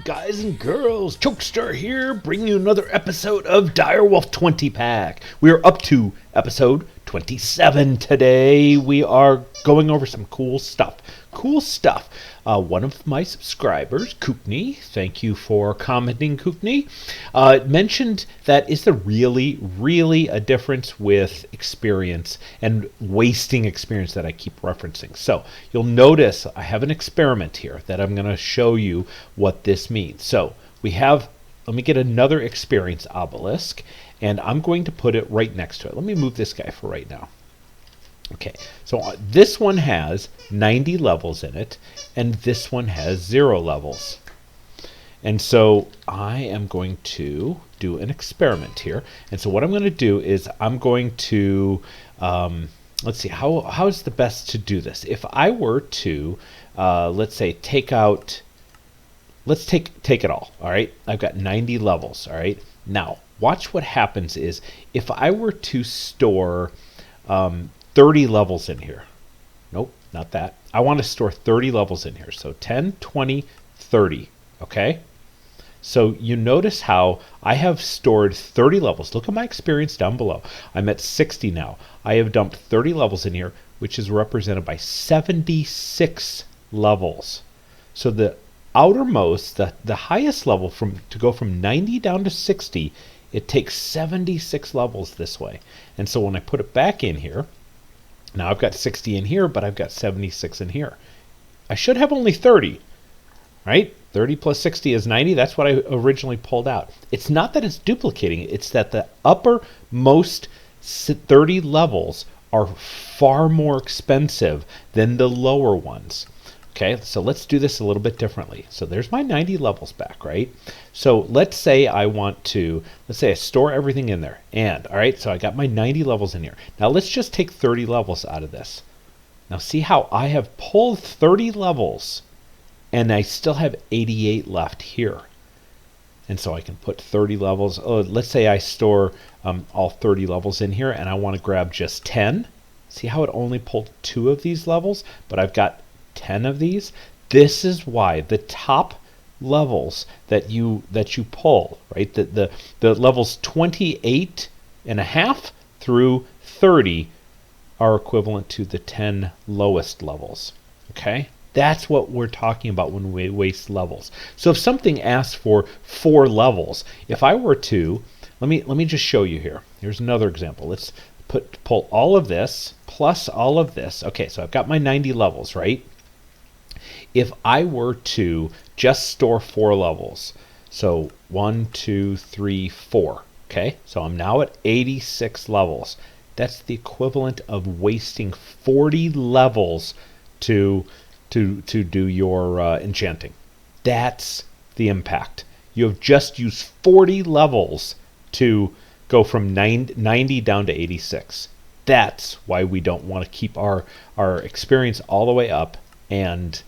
guys and girls? Chokestar here, bringing you another episode of Direwolf20 Pack. We are up to episode 27 today. We are going over some cool stuff. One of my subscribers, Kootenai, thank you for commenting, Kootenai, mentioned that is there really a difference with experience and wasting experience that I keep referencing. So you'll notice I have an experiment here that I'm going to show you what this means. So we have, let me get another experience obelisk, and I'm going to put it right next to it. Let me move this guy for right now. Okay, so this one has 90 levels in it, and this one has 0 levels. And so I am going to do an experiment here. And so what I'm going to do is I'm going to, let's see, how is the best to do this? If I were to, let's say, take out, let's take it all right? I've got 90 levels, all right? Now, watch what happens is if I were to store 30 levels in here. Nope, not that. I want to store 30 levels in here. So 10, 20, 30. Okay? So you notice how I have stored 30 levels. Look at my experience down below. I'm at 60 now. I have dumped 30 levels in here, which is represented by 76 levels. So the outermost, the highest level to go from 90 down to 60, it takes 76 levels this way. And so when I put it back in here, now I've got 60 in here, but I've got 76 in here. I should have only 30, right? 30 plus 60 is 90. That's what I originally pulled out. It's not that it's duplicating it. It's that the uppermost 30 levels are far more expensive than the lower ones. Okay, so let's do this a little bit differently. So there's my 90 levels back, right? So let's say I want to, let's say I store everything in there. And, all right, so I got my 90 levels in here. Now let's just take 30 levels out of this. Now see how I have pulled 30 levels and I still have 88 left here. And so I can put 30 levels. Oh, let's say I store all 30 levels in here and I want to grab just 10. See how it only pulled 2 of these levels, but I've got 10 of these. This is why the top levels that you pull, right, the levels 28 and a half through 30 are equivalent to the 10 lowest levels. Okay, that's what we're talking about when we waste levels. So if something asks for 4 levels, if I were to, let me just show you here. Here's another example. Let's pull all of this plus all of this. Okay, so I've got my 90 levels, right? If I were to just store 4 levels, so 1, 2, 3, 4, okay? So I'm now at 86 levels. That's the equivalent of wasting 40 levels to do your enchanting. That's the impact. You have just used 40 levels to go from 90 down to 86. That's why we don't want to keep our experience all the way up and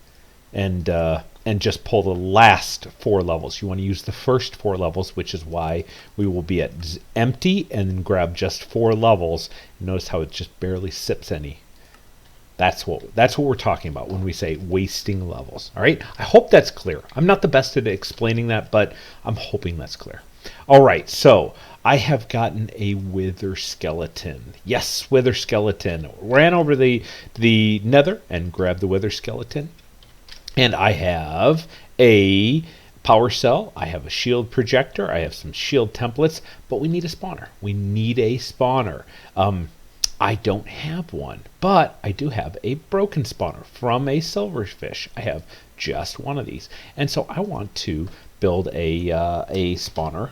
just pull the last 4 levels. You want to use the first 4 levels, which is why we will be at empty and then grab just 4 levels. Notice how it just barely sips any. That's what we're talking about when we say wasting levels. All right, I hope that's clear. I'm not the best at explaining that, but I'm hoping that's clear. All right, so I have gotten a wither skeleton. Yes, wither skeleton. Ran over the nether and grabbed the wither skeleton. And I have a power cell, I have a shield projector, I have some shield templates, but we need a spawner. We need a spawner. I don't have one, but I do have a broken spawner from a silverfish. I have just one of these. And so I want to build a spawner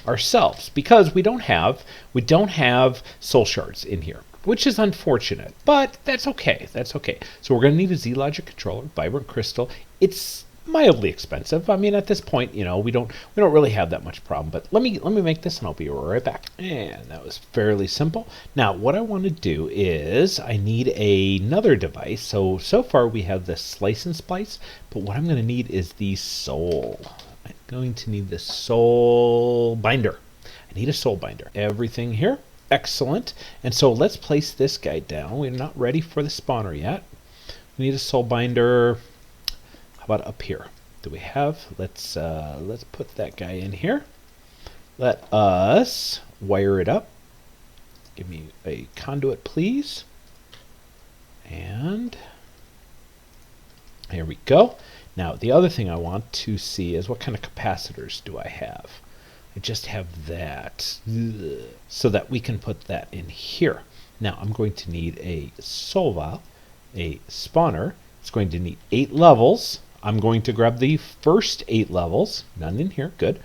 ourselves because we don't have soul shards in here, which is unfortunate, but that's okay. That's okay. So we're going to need a Z-Logic controller, vibrant crystal. It's mildly expensive. I mean, at this point, you know, we don't really have that much problem. But let me make this, and I'll be right back. And that was fairly simple. Now, what I want to do is I need another device. So far we have the slice and splice, but what I'm going to need is the soul. I'm going to need the soul binder. I need a soul binder. Everything here. Excellent. And so let's place this guy down. We're not ready for the spawner yet. We need a soul binder. How about up here? do we have? Let's put that guy in here. Let us wire it up. Give me a conduit, please. And here we go. Now, the other thing I want to see is what kind of capacitors do I have? I just have that. Ugh. So that we can put that in here. Now, I'm going to need a solval, a spawner. It's going to need 8 levels. I'm going to grab the first 8 levels. None in here. Good.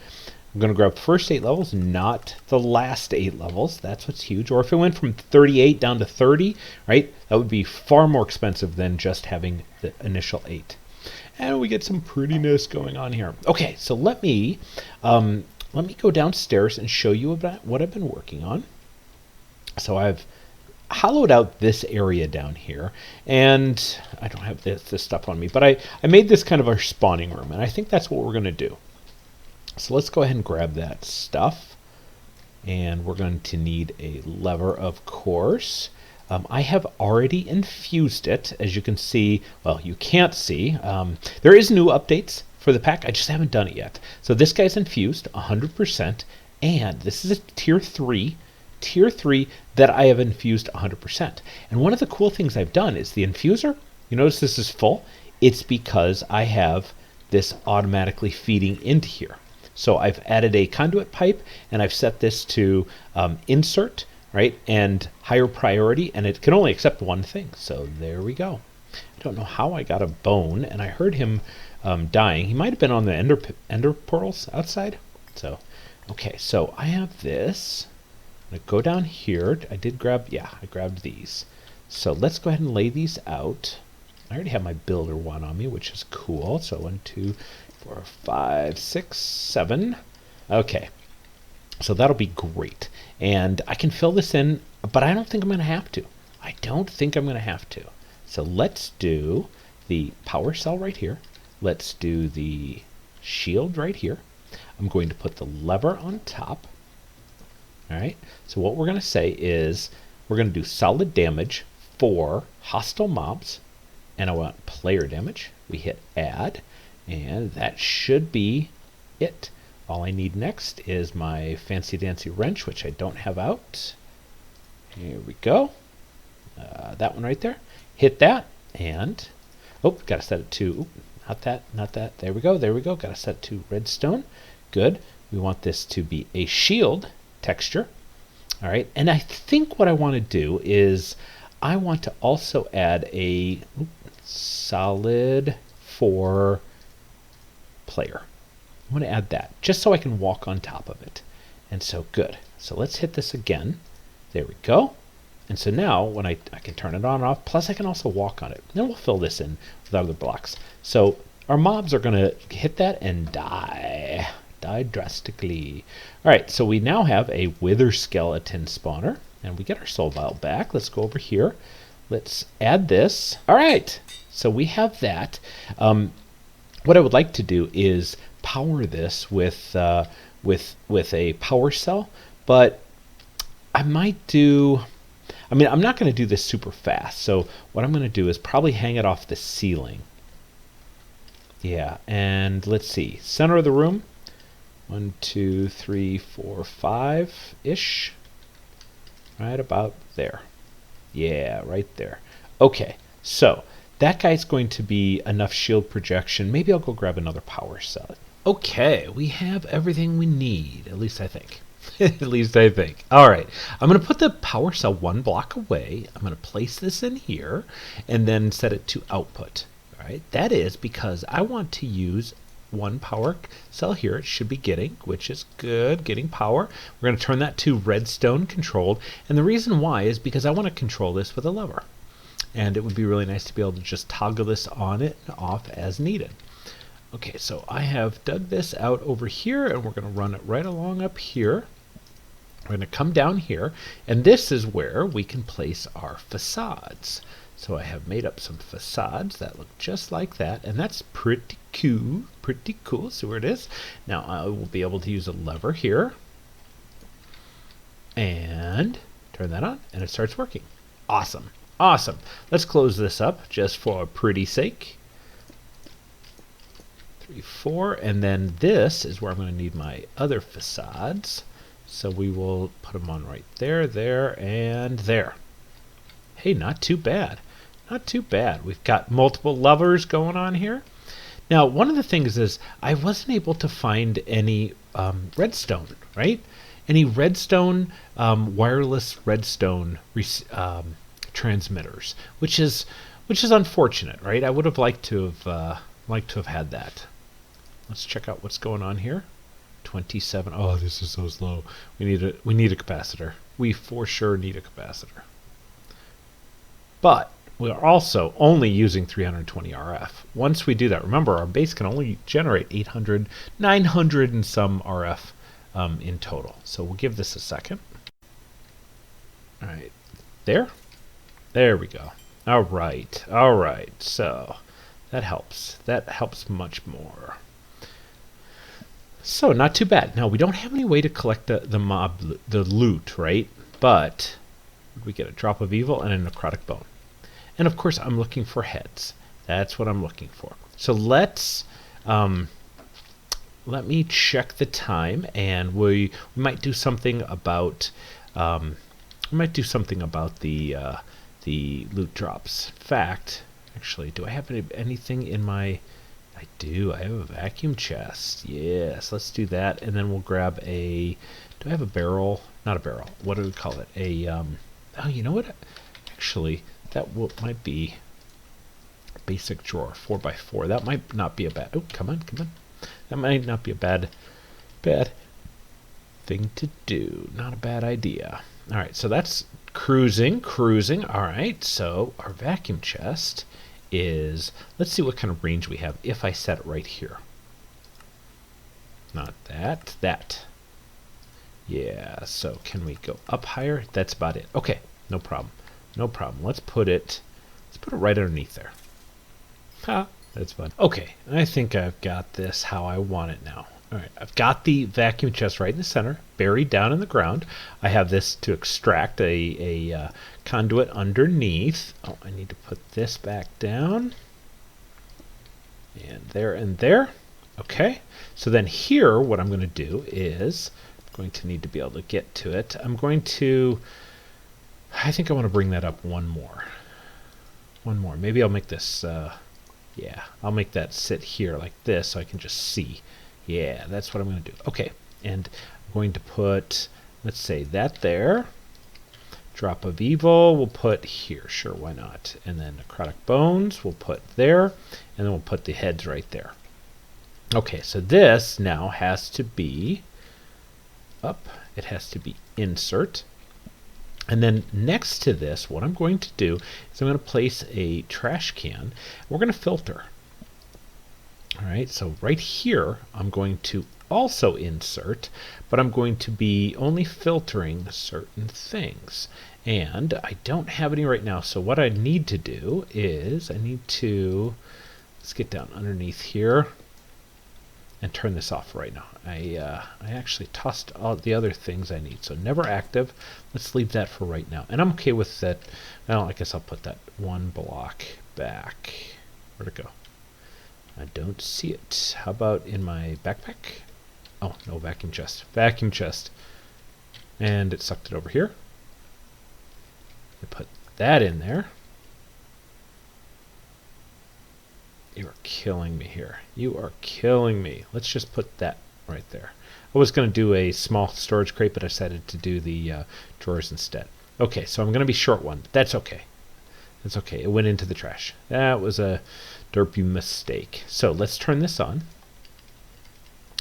I'm going to grab first 8 levels, not the last 8 levels. That's what's huge. Or if it went from 38 down to 30, right, that would be far more expensive than just having the initial 8. And we get some prettiness going on here. Okay, so let me go downstairs and show you about what I've been working on. So I've hollowed out this area down here, and I don't have this stuff on me, but I made this kind of our spawning room, and I think that's what we're going to do. So let's go ahead and grab that stuff, and we're going to need a lever, of course. I have already infused it, as you can see. Well, you can't see. There is new updates for the pack. I just haven't done it yet. So this guy's infused 100%, and this is a tier 3 that I have infused 100%. And one of the cool things I've done is the infuser, you notice this is full. It's because I have this automatically feeding into here. So I've added a conduit pipe, and I've set this to insert, right, and higher priority, and it can only accept one thing. So there we go. I don't know how I got a bone, and I heard him dying. He might have been on the ender portals outside. So, okay, so I have this. I'm going to go down here. I grabbed these. So let's go ahead and lay these out. I already have my builder one on me, which is cool. So 1, 2, 4, 5, 6, 7. Okay, so that'll be great. And I can fill this in, but I don't think I'm going to have to. I don't think I'm going to have to. So let's do the power cell right here. Let's do the shield right here. I'm going to put the lever on top. All right, so what we're going to say is we're going to do solid damage for hostile mobs, and I want player damage. We hit add, and that should be it. All I need next is my fancy dancy wrench, which I don't have out. Here we go. That one right there. Hit that, and got to set it to, not that. There we go. Got to set it to redstone. Good. We want this to be a shield texture. All right, and I think what I want to do is I want to also add a solid for player. I want to add that just so I can walk on top of it. And so good. So let's hit this again. There we go. And so now when I can turn it on and off, plus I can also walk on it. Then we'll fill this in with other blocks. So our mobs are going to hit that and die drastically. All right, so we now have a wither skeleton spawner, and we get our soul vial back. Let's go over here. Let's add this. All right, so we have that. What I would like to do is power this with a power cell, but I might do. I mean, I'm not going to do this super fast. So what I'm going to do is probably hang it off the ceiling. Yeah, and let's see, center of the room. 1, 2, 3, 4, 5-ish. Right about there. Yeah, right there. Okay, so that guy's going to be enough shield projection. Maybe I'll go grab another power cell. Okay, we have everything we need. At least I think. At least I think. All right, I'm going to put the power cell 1 block away. I'm going to place this in here and then set it to output. All right, that is because I want to use 1 power cell here. It should be getting, which is good, getting power. We're going to turn that to redstone controlled. And the reason why is because I want to control this with a lever. And it would be really nice to be able to just toggle this on it and off as needed. Okay, so I have dug this out over here, and we're going to run it right along up here. We're going to come down here, and this is where we can place our facades. So I have made up some facades that look just like that, and that's pretty cool. Pretty cool. See where it is? Now I will be able to use a lever here and turn that on, and it starts working. Awesome. Awesome. Let's close this up just for pretty sake. 3, 4, and then this is where I'm going to need my other facades. So we will put them on right there, there, and there. Hey, not too bad. Not too bad. We've got multiple levers going on here. Now, one of the things is I wasn't able to find any redstone, right? Any redstone, wireless redstone transmitters, which is unfortunate, right? I would have liked to have had that. Let's check out what's going on here. 27. Oh, this is so slow. We need a capacitor. We for sure need a capacitor. But we are also only using 320 RF. Once we do that, remember our base can only generate 800, 900 and some RF in total. So we'll give this a second. All right, there we go. All right. So that helps. That helps much more. So not too bad. Now we don't have any way to collect the loot, right? But we get a drop of evil and a necrotic bone. And of course, I'm looking for heads. That's what I'm looking for. So let me check the time, and we might do something about the loot drops. In fact, actually, do I have anything in my? I do. I have a vacuum chest. Yes, let's do that, and then we'll grab a. Do I have a barrel? Not a barrel. What do we call it? A. Oh, you know what? Actually, that might be a basic drawer, 4x4. That might not be a bad. Oh, come on. That might not be a bad thing to do. Not a bad idea. All right, so that's cruising. All right, so our vacuum chest is. Let's see what kind of range we have if I set it right here. Not that. That. Yeah. So can we go up higher? That's about it. Okay. No problem. Let's put it right underneath there. Ha, that's fun. Okay, I think I've got this how I want it now. All right, I've got the vacuum chest right in the center, buried down in the ground. I have this to extract a conduit underneath. Oh, I need to put this back down. And there. Okay, so then here, what I'm going to do is, I'm going to need to be able to get to it. I think I want to bring that up one more. Maybe I'll make this, yeah, I'll make that sit here like this so I can just see. Yeah, that's what I'm going to do. Okay, and I'm going to put, let's say that there. Drop of evil we'll put here. Sure, why not? And then necrotic bones we'll put there. And then we'll put the heads right there. Okay, so this now has to be up. It has to be insert. And then next to this, what I'm going to do is I'm going to place a trash can. We're going to filter. All right, so right here, I'm going to also insert, but I'm going to be only filtering certain things. And I don't have any right now, so what I need to do is let's get down underneath here and turn this off right now. I actually tossed all the other things I need, so never active. Let's leave that for right now, and I'm okay with that. Well, I guess I'll put that one block back. Where'd it go? I don't see it. How about in my backpack? Oh, no, vacuum chest. And it sucked it over here. I put that in there. You are killing me here. You are killing me. Let's just put that right there. I was going to do a small storage crate, but I decided to do the drawers instead. Okay, so I'm going to be short one. That's okay. That's okay. It went into the trash. That was a derpy mistake. So let's turn this on.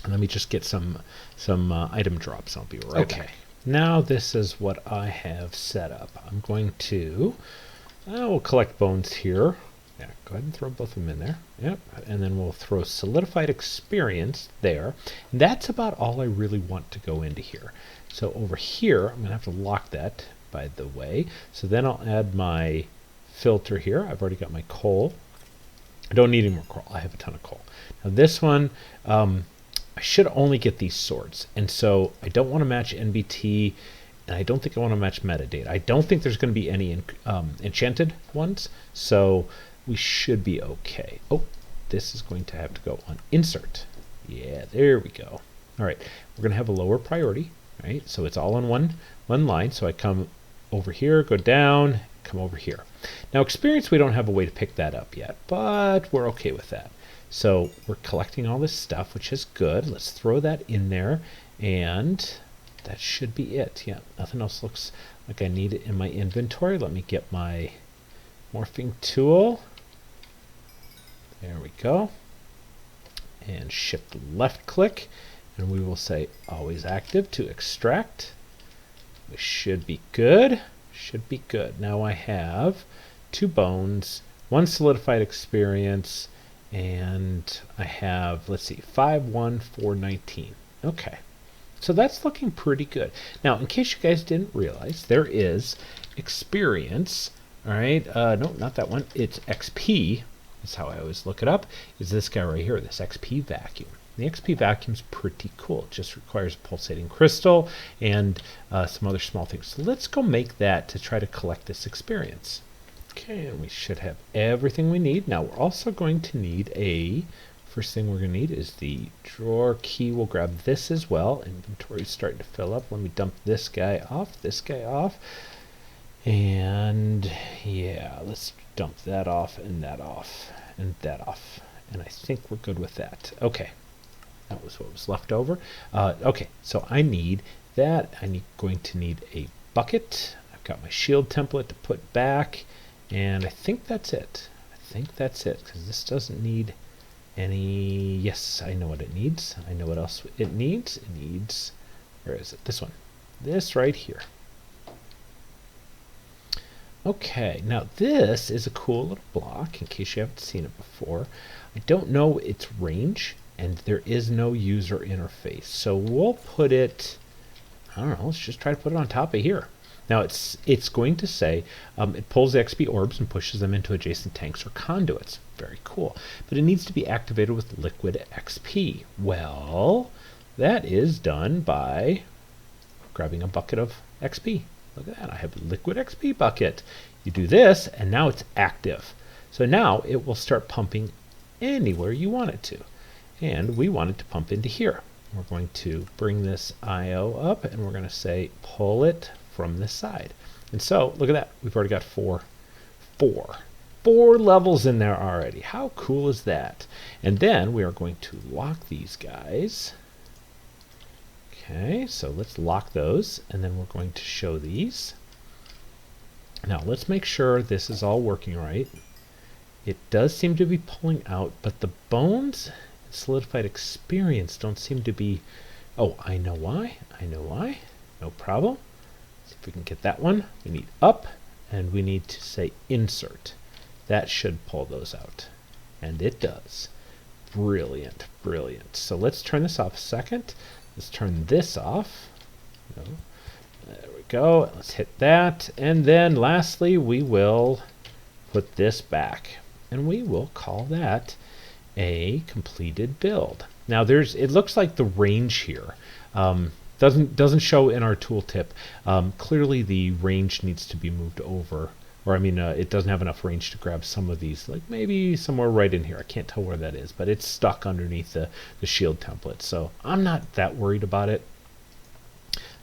And let me just get some item drops. I'll be right back. Now this is what I have set up. I'm going to, we'll collect bones here. Yeah, go ahead and throw both of them in there. Yep, and then we'll throw solidified experience there. And that's about all I really want to go into here. So over here, I'm going to have to lock that, by the way. So then I'll add my filter here. I've already got my coal. I don't need any more coal. I have a ton of coal. Now this one, I should only get these swords. And so I don't want to match NBT, and I don't think I want to match metadata. I don't think there's going to be any enchanted ones. So we should be okay. Oh, this is going to have to go on insert. Yeah, there we go. All right, we're going to have a lower priority, right? So it's all on one line. So I come over here, go down, come over here. Now experience, we don't have a way to pick that up yet, but we're okay with that. So we're collecting all this stuff, which is good. Let's throw that in there, and that should be it. Yeah, nothing else looks like I need it in my inventory. Let me get my morphing tool. There we go. And shift left click, and we will say always active to extract. We should be good. Should be good. Now I have 2 bones, 1 solidified experience, and I have, let's see, 5, 1, 4, 19. Okay. So that's looking pretty good. Now, in case you guys didn't realize, there is experience. All right. No, not that one. It's XP. That's how I always look it up. Is this guy right here, this XP vacuum. The XP vacuum's pretty cool. It just requires a pulsating crystal and some other small things. So let's go make that to try to collect this experience. Okay, and we should have everything we need. Now we're also going to need first thing we're going to need is the drawer key. We'll grab this as well. Inventory's starting to fill up. Let me dump this guy off, and yeah, let's dump that off, and that off, and that off. And I think we're good with that. Okay. That was what was left over. Okay, so I need that. I'm going to need a bucket. I've got my shield template to put back, and I think that's it. Because this doesn't need any... Yes, I know what it needs. I know what else it needs. It needs... Where is it? This one. This right here. Okay, now this is a cool little block, in case you haven't seen it before. I don't know its range, and there is no user interface. So we'll put it, I don't know, let's just try to put it on top of here. Now it's going to say it pulls the XP orbs and pushes them into adjacent tanks or conduits. Very cool. But it needs to be activated with liquid XP. Well, that is done by grabbing a bucket of XP. Look at that, I have a liquid XP bucket. You do this, and now it's active. So now it will start pumping anywhere you want it to. And we want it to pump into here. We're going to bring this IO up, and we're going to say pull it from this side. And so look at that. We've already got four levels in there already. How cool is that? And then we are going to lock these guys. Okay, so let's lock those, and then we're going to show these. Now let's make sure this is all working right. It does seem to be pulling out, but the bones and solidified experience don't seem to be... Oh, I know why. No problem. See if we can get that one. We need up, and we need to say insert. That should pull those out. And it does. Brilliant, brilliant. So let's turn this off a second. Let's turn this off. No. There we go. Let's hit that. And then lastly, we will put this back. And we will call that a completed build. Now it looks like the range here doesn't show in our tooltip. Clearly the range needs to be moved over, or I mean it doesn't have enough range to grab some of these, like maybe somewhere right in here. I can't tell where that is, but it's stuck underneath the shield template, so I'm not that worried about it.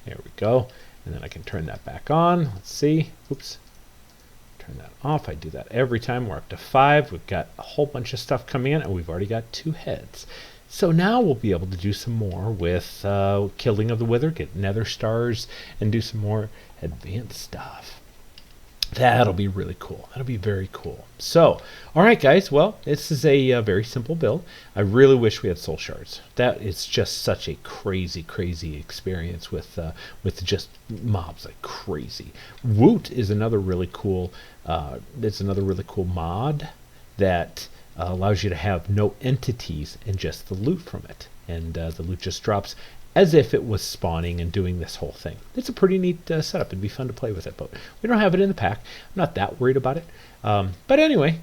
There we go. And then I can turn that back on. Let's see. Oops. Turn that off. I do that every time. We're up to 5. We've got a whole bunch of stuff coming in, and we've already got 2 heads. So now we'll be able to do some more with Killing of the Wither, get nether stars, and do some more advanced stuff. That'll be really cool. That'll be very cool. So, all right, guys. Well, this is a very simple build. I really wish we had soul shards. That is just such a crazy, crazy experience with just mobs like crazy. Woot is another really cool. It's another really cool mod that allows you to have no entities and just the loot from it, and the loot just drops as if it was spawning and doing this whole thing. It's a pretty neat setup. It'd be fun to play with it, but we don't have it in the pack. I'm not that worried about it. But anyway,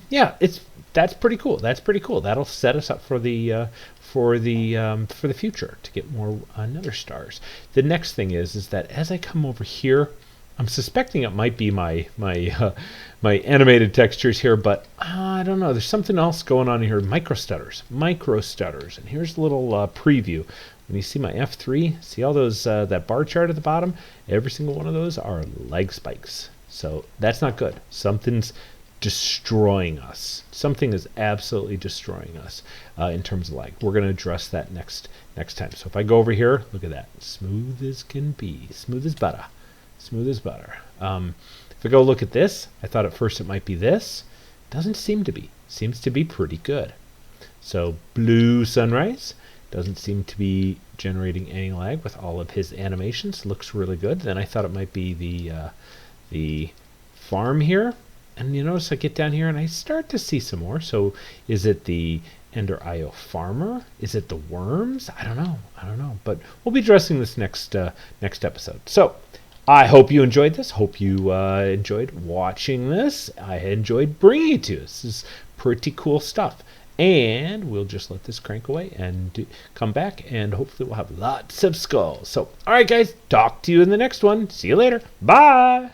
yeah, that's pretty cool. That's pretty cool. That'll set us up for the future to get more nether stars. The next thing is that as I come over here, I'm suspecting it might be my animated textures here, but I don't know. There's something else going on here. Micro stutters. And here's a little preview. When you see my F3, see all those that bar chart at the bottom? Every single one of those are lag spikes. So that's not good. Something's destroying us. Something is absolutely destroying us in terms of lag. We're going to address that next time. So if I go over here, look at that. Smooth as can be. Smooth as butter. Smooth as butter. If I go look at this, I thought at first it might be this. Doesn't seem to be. Seems to be pretty good. So blue sunrise doesn't seem to be generating any lag with all of his animations. Looks really good. Then I thought it might be the farm here. And you notice I get down here and I start to see some more. So is it the Ender IO farmer? Is it the worms? I don't know. But we'll be addressing this next episode. So I hope you enjoyed this. Hope you enjoyed watching this. I enjoyed bringing it to you. This is pretty cool stuff. And we'll just let this crank away and come back, and hopefully we'll have lots of skulls. So, all right, guys, talk to you in the next one. See you later. Bye.